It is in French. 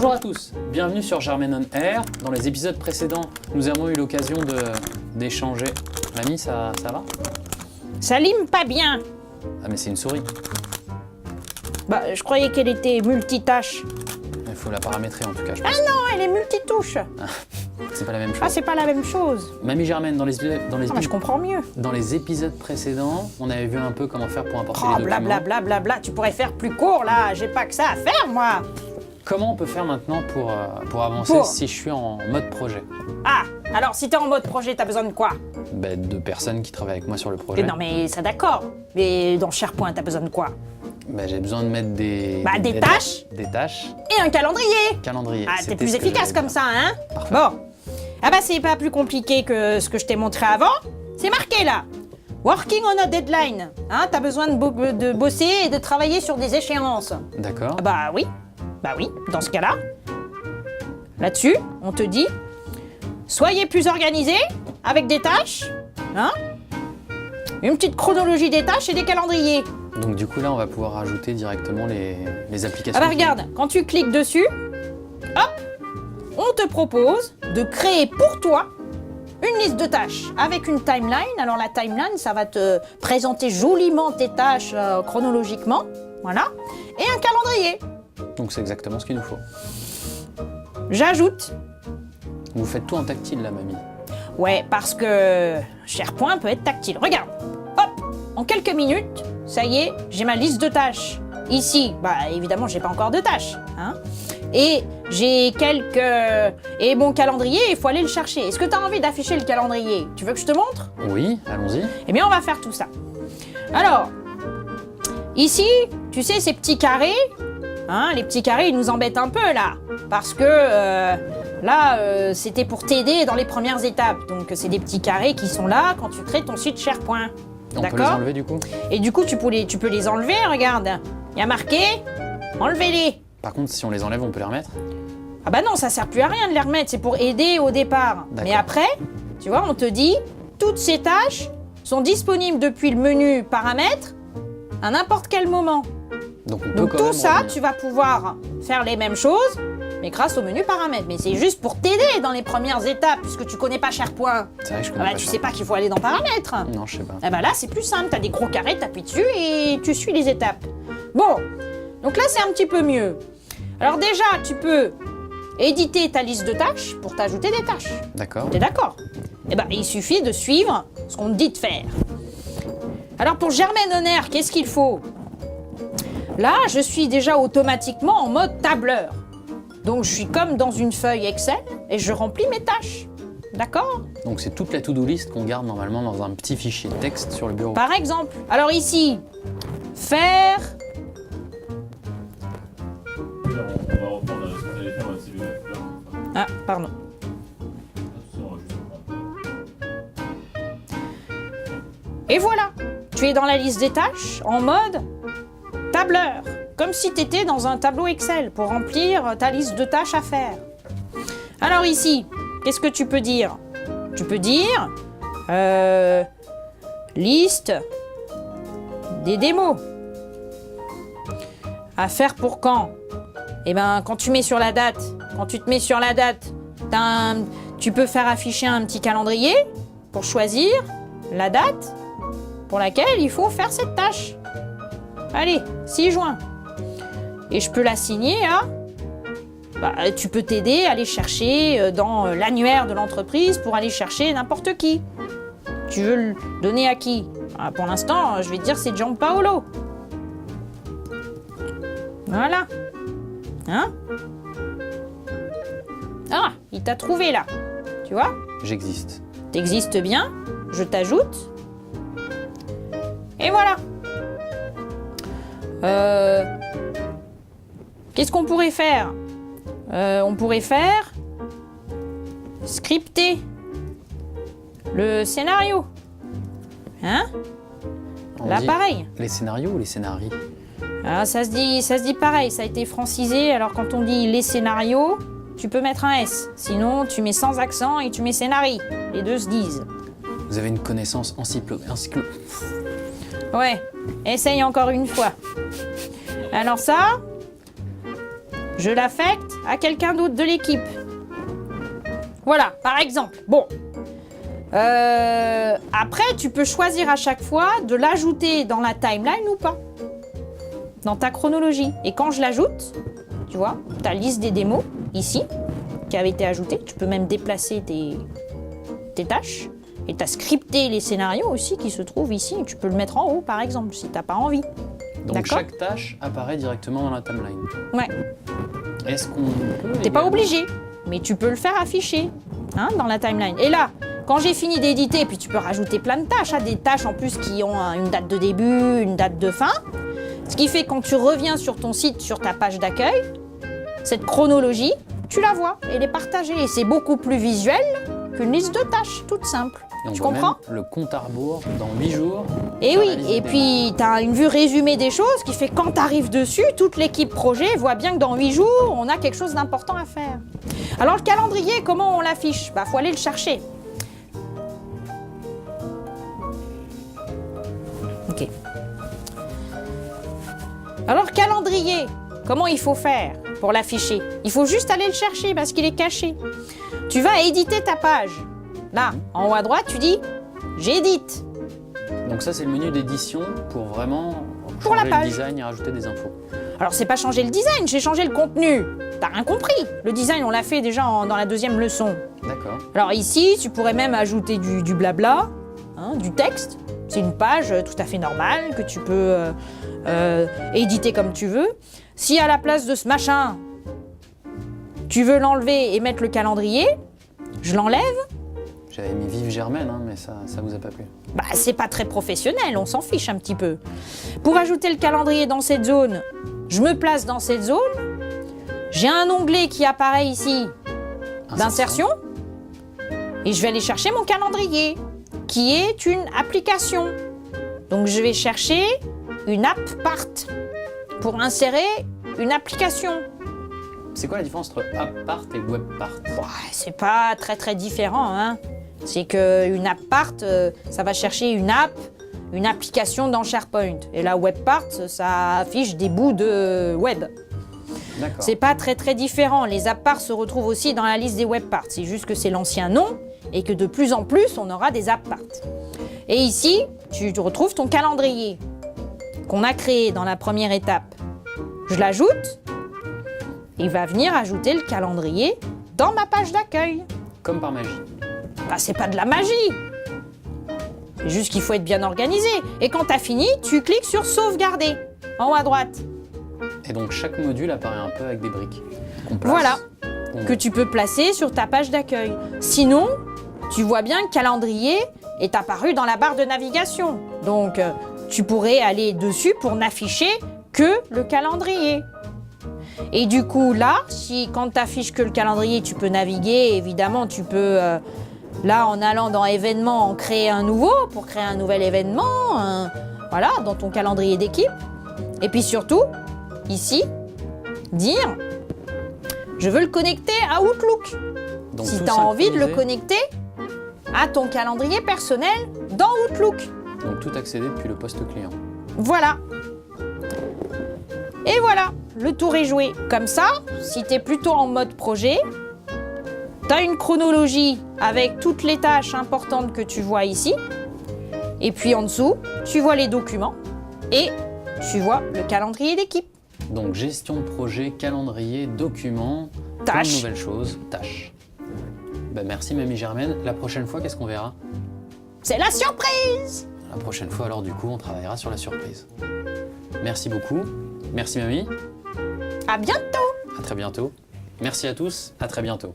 Bonjour à tous, bienvenue sur Germain on Air. Dans les épisodes précédents, nous avons eu l'occasion d'échanger. Mamie, ça va? Ça lime pas bien. Ah mais c'est une souris. Bah, je croyais qu'elle était multitâche. Il faut la paramétrer en tout cas, je Ah pense. non, elle est multitouche. C'est pas la même chose. Ah, c'est pas la même chose. Mamie Germaine, dans Je comprends mieux. les épisodes précédents, on avait vu un peu comment faire pour importer Oh, les documents. blablabla, tu pourrais faire plus court là. J'ai pas que ça à faire, moi. Comment on peut faire maintenant pour avancer si je suis en mode projet? Ah, alors si t'es en mode projet, t'as besoin de quoi? De personnes qui travaillent avec moi sur le projet. Non, mais ça d'accord. Mais dans SharePoint, t'as besoin de quoi? J'ai besoin de mettre des tâches. Des tâches. Et un calendrier. Calendrier. Ah, t'es C'était plus ce que efficace j'allais comme dire. ça, hein? Parfait. Bon. Ah bah c'est pas plus compliqué que ce que je t'ai montré avant. C'est marqué là. Working on a deadline. Hein, t'as besoin de bosser et de travailler sur des échéances. D'accord. Ah bah oui. Bah oui, dans ce cas-là. Là-dessus, on te dit, soyez plus organisés avec des tâches. Hein? Une petite chronologie des tâches et des calendriers. Donc du coup là, on va pouvoir rajouter directement les applications. Ah bah regarde, quand tu cliques dessus, hop, on te propose de créer pour toi une liste de tâches avec une timeline. Alors la timeline, ça va te présenter joliment tes tâches chronologiquement, voilà, et un calendrier. Donc c'est exactement ce qu'il nous faut. J'ajoute, Vous faites tout en tactile là, mamie. ouais, parce que SharePoint peut être tactile. Regarde, hop, en quelques minutes, ça y est, j'ai ma liste de tâches. Ici, bah évidemment, j'ai pas encore de tâches, hein. Et j'ai et mon calendrier, il faut aller le chercher. Est-ce que tu as envie d'afficher le calendrier? Tu veux que je te montre? Oui, allons-y. Eh bien, on va faire tout ça. Alors, ici, tu sais, ces petits carrés, hein, les petits carrés, ils nous embêtent un peu, là. Parce que, c'était pour t'aider dans les premières étapes. Donc, c'est des petits carrés qui sont là quand tu crées ton site SharePoint. On peut les D'accord? enlever du coup? Et du coup, tu peux les enlever, regarde. Il y a marqué, enlevez-les. Par contre, si on les enlève, on peut les remettre? Ah bah non, ça sert plus à rien de les remettre, c'est pour aider au départ. D'accord. Mais après, tu vois, on te dit, toutes ces tâches sont disponibles depuis le menu paramètres à n'importe quel moment. Donc on peut Donc quand tout même ça, revenir. tu vas pouvoir faire les mêmes choses, mais grâce au menu paramètres. Mais c'est juste pour t'aider dans les premières étapes, puisque tu connais pas SharePoint. C'est vrai que je Ah connais bah, pas tu ça. sais pas qu'il faut aller dans paramètres. Non, je sais pas. Ah bah là, c'est plus simple, t'as des gros carrés, t'appuies dessus et tu suis les étapes. Bon, donc là, c'est un petit peu mieux. Alors déjà, tu peux éditer ta liste de tâches pour t'ajouter des tâches. D'accord. T'es d'accord? Eh ben, il suffit de suivre ce qu'on te dit de faire. Alors pour Germain on Air, qu'est-ce qu'il faut? Là, je suis déjà automatiquement en mode tableur. Donc je suis comme dans une feuille Excel et je remplis mes tâches. D'accord? Donc c'est toute la to-do list qu'on garde normalement dans un petit fichier texte sur le bureau. Par exemple, alors ici, faire... On va reprendre ce que tu allais faire, c'est le là. Ah, pardon. On va juste reprendre. Et voilà, tu es dans la liste des tâches en mode tableur, comme si tu étais dans un tableau Excel pour remplir ta liste de tâches à faire. Alors ici, qu'est-ce que tu peux dire? Tu peux dire liste des démos. À faire pour quand? Eh ben, quand tu mets sur la date, tu peux faire afficher un petit calendrier pour choisir la date pour laquelle il faut faire cette tâche. Allez, 6 juin. Et je peux l'assigner à... tu peux t'aider à aller chercher dans l'annuaire de l'entreprise pour aller chercher n'importe qui. Tu veux le donner à qui? Pour l'instant, je vais te dire c'est Gianpaolo. Voilà. Hein? Ah, il t'a trouvé là. Tu vois? J'existe. T'existes bien, je t'ajoute. Et voilà. Qu'est-ce qu'on pourrait faire? On pourrait faire scripter le scénario. Hein? On Là, dit pareil. Les scénarios ou les scénarii? Ah, ça se dit pareil, ça a été francisé. Alors quand on dit les scénarios, tu peux mettre un S. Sinon, tu mets sans accent et tu mets scénarii. Les deux se disent. Vous avez une connaissance Ouais, essaye encore une fois. Alors ça, je l'affecte à quelqu'un d'autre de l'équipe. Voilà, par exemple. Bon. Après, tu peux choisir à chaque fois de l'ajouter dans la timeline ou pas. Dans ta chronologie. Et quand je l'ajoute, tu vois, ta liste des démos, ici, qui avait été ajoutée. Tu peux même déplacer tes tâches. Et tu as scripté les scénarios aussi qui se trouvent ici. Tu peux le mettre en haut, par exemple, si tu n'as pas envie. Donc D'accord. chaque tâche apparaît directement dans la timeline. Ouais. Est-ce qu'on peut... T'es pas également- obligé, mais tu peux le faire afficher dans la timeline. Et là, quand j'ai fini d'éditer, puis tu peux rajouter plein de tâches, des tâches en plus qui ont une date de début, une date de fin. Ce qui fait que quand tu reviens sur ton site, sur ta page d'accueil, cette chronologie, tu la vois, elle est partagée. Et c'est beaucoup plus visuel qu'une liste de tâches, toute simple. Et on Tu voit comprends? même le compte à rebours dans 8 jours. Et par oui, la liste et des puis tu as une vue résumée des choses qui fait que quand tu arrives dessus, toute l'équipe projet voit bien que dans 8 jours, on a quelque chose d'important à faire. Alors le calendrier, comment on l'affiche? Bah, faut aller le chercher. Ok. Alors calendrier, comment il faut faire pour l'afficher? Il faut juste aller le chercher parce qu'il est caché. Tu vas éditer ta page. Là, en haut à droite, tu dis « J'édite ». Donc ça, c'est le menu d'édition pour vraiment Pour la changer page. le design et rajouter des infos. Alors, c'est pas changer le design, j'ai changé le contenu. T'as rien compris. Le design, on l'a fait déjà dans la deuxième leçon. D'accord. Alors ici, tu pourrais même ajouter du blabla, du texte. C'est une page tout à fait normale que tu peux éditer comme tu veux. Si à la place de ce machin, tu veux l'enlever et mettre le calendrier, je l'enlève. J'avais mis Vive Germaine, mais ça vous a pas plu. Bah, c'est pas très professionnel, on s'en fiche un petit peu. Pour ajouter le calendrier dans cette zone, je me place dans cette zone. J'ai un onglet qui apparaît ici d'insertion. Et je vais aller chercher mon calendrier, qui est une application. Donc je vais chercher une app part pour insérer une application. C'est quoi la différence entre app part et web part? Ouais, c'est pas très différent, C'est qu'une app part, ça va chercher une app, une application dans SharePoint. Et la web part, ça affiche des bouts de web. D'accord. C'est pas très différent. Les app parts se retrouvent aussi dans la liste des web parts. C'est juste que c'est l'ancien nom et que de plus en plus, on aura des app parts. Et ici, tu retrouves ton calendrier qu'on a créé dans la première étape. Je l'ajoute. Il va venir ajouter le calendrier dans ma page d'accueil. Comme par magie. Bah, c'est pas de la magie. C'est juste qu'il faut être bien organisé. Et quand tu as fini, tu cliques sur sauvegarder en haut à droite. Et donc chaque module apparaît un peu avec des briques. qu'on place. Voilà, Donc, que tu peux placer sur ta page d'accueil. Sinon, tu vois bien que calendrier est apparu dans la barre de navigation. Donc, tu pourrais aller dessus pour n'afficher que le calendrier. Et du coup, là, quand tu affiches que le calendrier, tu peux naviguer. Évidemment, tu peux, là, en allant dans événements, en créer un nouveau pour créer un nouvel événement, voilà, dans ton calendrier d'équipe. Et puis surtout, ici, dire, je veux le connecter à Outlook. donc Si tout tu as envie de le synchroniser, connecter à ton calendrier personnel dans Outlook. Donc tout accéder depuis le poste client. Voilà. Et voilà, le tour est joué. Comme ça, si tu es plutôt en mode projet, tu as une chronologie avec toutes les tâches importantes que tu vois ici. Et puis en dessous, tu vois les documents et tu vois le calendrier d'équipe. Donc gestion de projet, calendrier, documents, plein de Tâches. nouvelles choses, tâches. Ben, merci Mamie Germaine. La prochaine fois, qu'est-ce qu'on verra? C'est la surprise! La prochaine fois, alors du coup, on travaillera sur la surprise. Merci beaucoup. Merci Mamie. À bientôt! À très bientôt. Merci à tous. À très bientôt.